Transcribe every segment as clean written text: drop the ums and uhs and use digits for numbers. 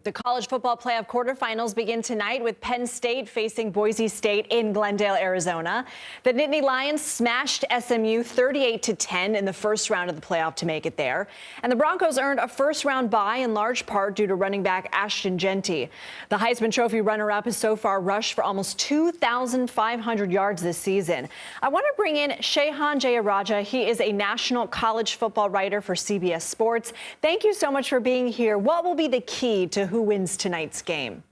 The college football playoff quarterfinals begin tonight with Penn State facing Boise State in Glendale, Arizona. The Nittany Lions smashed SMU 38-10 in the first round of the playoff to make it there. And the Broncos earned a first-round bye in large part due to running back Ashton Jeanty. The Heisman Trophy runner-up has so far rushed for almost 2,500 yards this season. I want to bring in Shehan Jeyarajah. He is a national college football writer for CBS Sports. Thank you so much for being here. What will be the key to who wins tonight's game?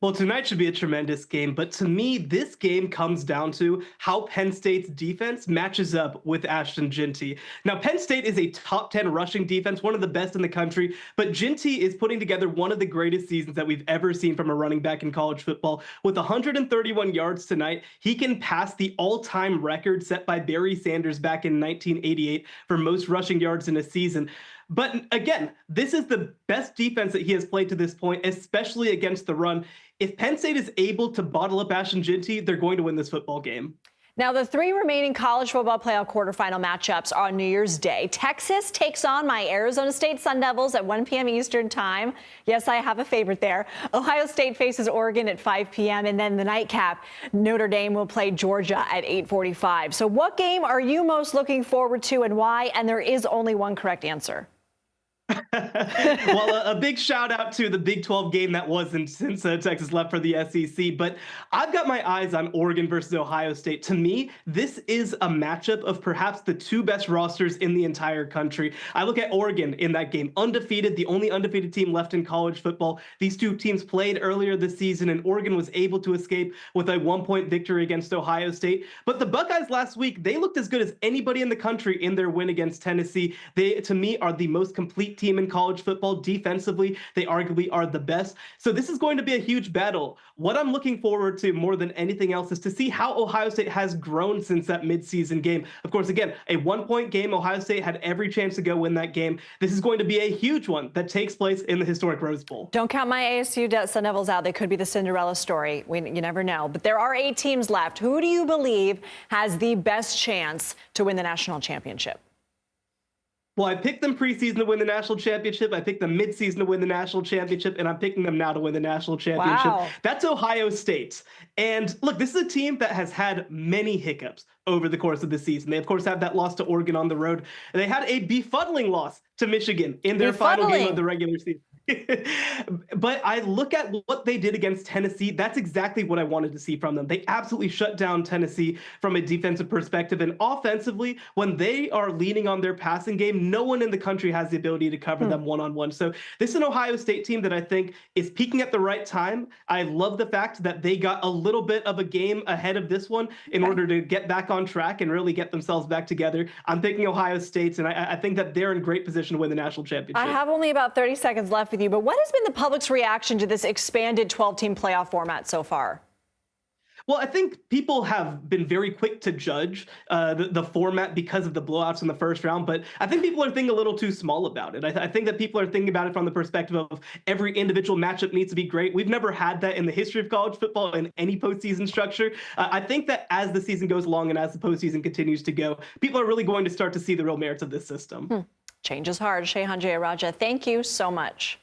Well, tonight should be a tremendous game, but to me, this game comes down to how Penn State's defense matches up with Ashton Jeanty. Now, Penn State is a top 10 rushing defense, one of the best in the country, but Jeanty is putting together one of the greatest seasons that we've ever seen from a running back in college football. With 131 yards tonight, he can pass the all-time record set by Barry Sanders back in 1988 for most rushing yards in a season. But again, this is the best defense that he has played to this point, especially against the run. If Penn State is able to bottle up Ashton Jeanty, they're going to win this football game. Now, the three remaining college football playoff quarterfinal matchups are on New Year's Day. Texas takes on my Arizona State Sun Devils at 1 p.m. Eastern time. Yes, I have a favorite there. Ohio State faces Oregon at 5 p.m. And then the nightcap, Notre Dame will play Georgia at 8:45. So what game are you most looking forward to and why? And there is only one correct answer. Well, a big shout out to the Big 12 game that wasn't since Texas left for the SEC. But I've got my eyes on Oregon versus Ohio State. To me, this is a matchup of perhaps the two best rosters in the entire country. I look at Oregon in that game, undefeated, the only undefeated team left in college football. These two teams played earlier this season, and Oregon was able to escape with a 1-point victory against Ohio State. But the Buckeyes last week, they looked as good as anybody in the country in their win against Tennessee. They, to me, are the most complete team in college football. Defensively, they arguably are the best. So this is going to be a huge battle. What I'm looking forward to more than anything else is to see how Ohio State has grown since that midseason game. Of course, again, a 1-point game. Ohio State had every chance to go win that game. This is going to be a huge one that takes place in the historic Rose Bowl. Don't count my ASU Sun Devils out. They could be the Cinderella story. You never know. But there are 8 teams left. Who do you believe has the best chance to win the national championship? Well, I picked them preseason to win the national championship. I picked them midseason to win the national championship, and I'm picking them now to win the national championship. Wow. That's Ohio State. And look, this is a team that has had many hiccups over the course of the season. They, of course, have that loss to Oregon on the road. They had a befuddling loss to Michigan in their final game of the regular season. But I look at what they did against Tennessee. That's exactly what I wanted to see from them. They absolutely shut down Tennessee from a defensive perspective. And offensively, when they are leaning on their passing game, no one in the country has the ability to cover them one-on-one. So this is an Ohio State team that I think is peaking at the right time. I love the fact that they got a little bit of a game ahead of this one in order to get back on track and really get themselves back together. I'm picking Ohio State, and I think that they're in great position to win the national championship. I have only about 30 seconds left with you, but what has been the public's reaction to this expanded 12-team playoff format so far? Well, I think people have been very quick to judge the format because of the blowouts in the first round, but I think people are thinking a little too small about it. I think that people are thinking about it from the perspective of every individual matchup needs to be great. We've never had that in the history of college football in any postseason structure. I think that as the season goes along and as the postseason continues to go, people are really going to start to see the real merits of this system. Change is hard. Shehan Jeyarajah, thank you so much.